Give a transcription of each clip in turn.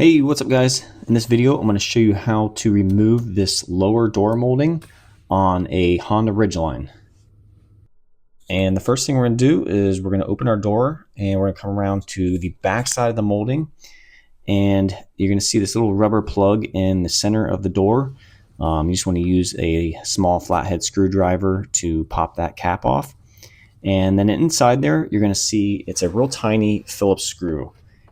Hey, what's up guys? In this video, I'm going to show you how to remove this lower door molding on a Honda Ridgeline. And the first thing we're going to do is we're going to open our door and we're going to come around to the back side of the molding. And you're going to see this little rubber plug in the center of the door. You just want to use a small flathead screwdriver to pop that cap off. And then inside there, you're going to see it's a real tiny Phillips screw.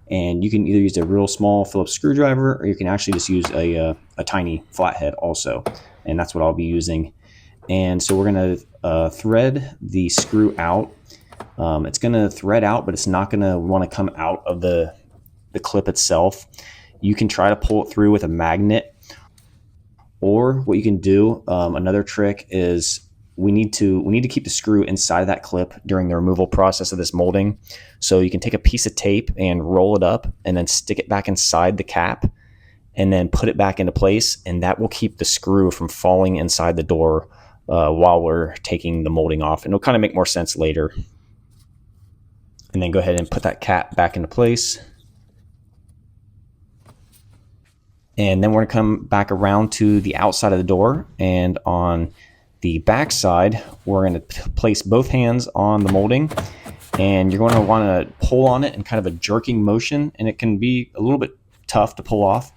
And you can either use a real small Phillips screwdriver or you can actually just use a tiny flathead also. And that's what I'll be using. And so we're going to thread the screw out. It's going to thread out, but it's not going to want to come out of the clip itself. You can try to pull it through with a magnet. Or what you can do, another trick is we need to keep the screw inside of that clip during the removal process of this molding. So you can take a piece of tape and roll it up and then stick it back inside the cap and then put it back into place, and that will keep the screw from falling inside the door while we're taking the molding off. And it'll kind of make more sense later. And then go ahead and put that cap back into place. And then we're going to come back around to the outside of the door, and on the back side, we're going to place both hands on the molding, and you're going to want to pull on it in kind of a jerking motion, and it can be a little bit tough to pull off,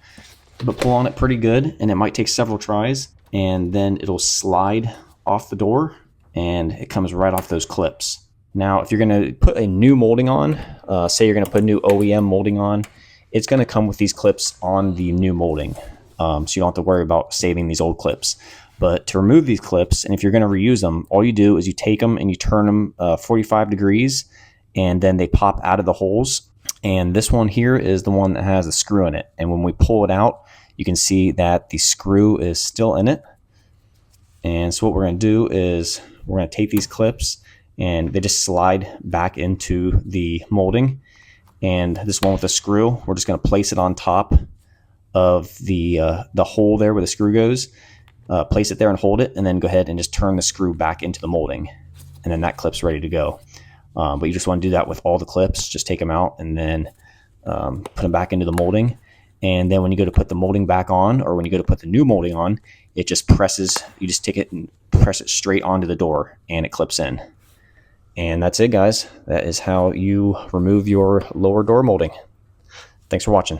but pull on it pretty good, and it might take several tries, and then it'll slide off the door, and it comes right off those clips. Now, if you're going to put a new molding on, say you're going to put a new OEM molding on, it's going to come with these clips on the new molding, so you don't have to worry about saving these old clips. But to remove these clips, and if you're going to reuse them, all you do is you take them and you turn them 45 degrees, and then they pop out of the holes. And this one here is the one that has a screw in it. And when we pull it out, you can see that the screw is still in it. And so what we're going to do is we're going to take these clips, and they just slide back into the molding. And this one with the screw, we're just going to place it on top of the hole there where the screw goes. Place it there and hold it, and then go ahead and just turn the screw back into the molding, and then that clip's ready to go. But you just want to do that with all the clips. Just take them out and then put them back into the molding. And then when you go to put the molding back on, or when you go to put the new molding on, it just presses. You just take it and press it straight onto the door, and it clips in. And that's it, guys. That is how you remove your lower door molding. Thanks for watching.